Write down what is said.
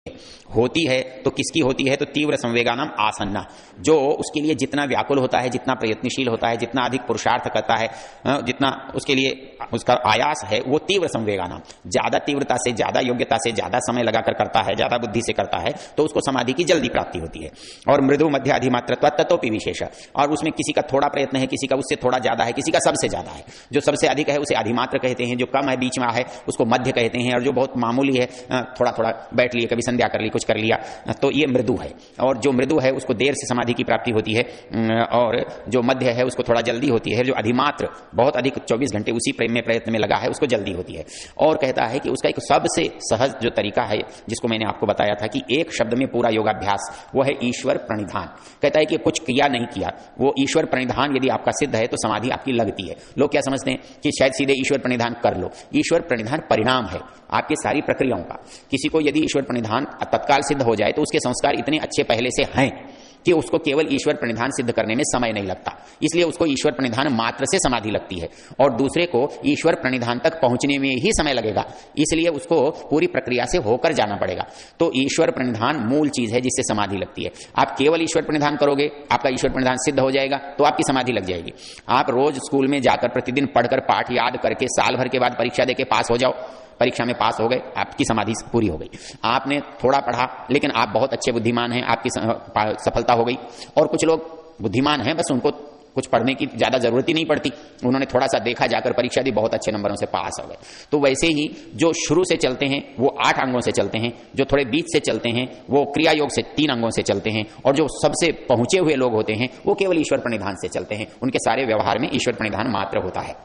होती है तो किसकी होती है? तो तीव्र संवेगानाम आसन्ना, जो उसके लिए जितना व्याकुल होता है, जितना प्रयत्नशील होता है, जितना अधिक पुरुषार्थ करता है, जितना उसके लिए उसका आयास है, वो तीव्र संवेगानाम, ज्यादा तीव्रता से, ज्यादा योग्यता से, ज्यादा समय लगाकर करता है, ज्यादा बुद्धि से करता है, तो उसको समाधि की जल्दी प्राप्ति होती है। और मृदु मध्य अधिमात्रत्व ततोपि विशेष, और उसमें किसी का थोड़ा प्रयत्न है, किसी का उससे थोड़ा ज्यादा है, किसी का सबसे ज्यादा है। जो सबसे अधिक है उसे अधिमात्र कहते हैं, जो कम है बीच में है उसको मध्य कहते हैं, और जो बहुत मामूली है, थोड़ा थोड़ा बैठ लिए, कभी संध्या कर ली, कुछ कर लिया, तो ये मृदु है। और जो मृदु है उसको देर से समाधि की प्राप्ति होती है, और जो मध्य है उसको थोड़ा जल्दी होती है। जो अधिमात्र बहुत अधिक 24 घंटे उसी प्रेम में प्रयत्न में लगा है उसको जल्दी होती है। और कहता है कि उसका एक सबसे सहज जो तरीका है, जिसको मैंने आपको बताया था कि एक शब्द में पूरा योगाभ्यास, वो है ईश्वर प्रणिधान। कहता है कि कुछ किया नहीं किया, वो ईश्वर प्रणिधान यदि आपका सिद्ध है तो समाधि आपकी लगती है। लोग क्या समझते हैं कि शायद सीधे ईश्वर प्रणिधान कर लो। ईश्वर प्रणिधान परिणाम है आपकी सारी प्रक्रियाओं का। किसी को यदि ईश्वर प्रणिधान तत्काल सिद्ध हो जाए तो उसके संस्कार इतने अच्छे पहले से हैं कि उसको केवल ईश्वर प्रणिधान सिद्ध करने में समय नहीं लगता, इसलिए उसको ईश्वर प्रणिधान मात्र से समाधि लगती है। और दूसरे को ईश्वर प्रणिधान तक पहुंचने में ही समय लगेगा, इसलिए उसको पूरी प्रक्रिया से होकर जाना पड़ेगा। तो ईश्वर प्रणिधान मूल चीज है जिससे समाधि लगती है। आप केवल ईश्वर प्रणिधान करोगे, आपका ईश्वर प्रणिधान सिद्ध हो जाएगा तो आपकी समाधि लग जाएगी। आप रोज स्कूल में जाकर प्रतिदिन पढ़कर पाठ याद करके साल भर के बाद परीक्षा देके पास हो जाओ, परीक्षा में पास हो गए, आपकी समाधि पूरी हो गई। आपने थोड़ा पढ़ा लेकिन आप बहुत अच्छे बुद्धिमान हैं, आपकी सफलता हो गई। और कुछ लोग बुद्धिमान हैं, बस उनको कुछ पढ़ने की ज्यादा जरूरत ही नहीं पड़ती, उन्होंने थोड़ा सा देखा, जाकर परीक्षा दी, बहुत अच्छे नंबरों से पास हो गए। तो वैसे ही जो शुरू से चलते हैं वो 8 अंगों से चलते हैं, जो थोड़े बीच से चलते हैं वो क्रिया योग से 3 अंगों से चलते हैं, और जो सबसे पहुंचे हुए लोग होते हैं वो केवल ईश्वर प्रणिधान से चलते हैं। उनके सारे व्यवहार में ईश्वर प्रणिधान मात्र होता है।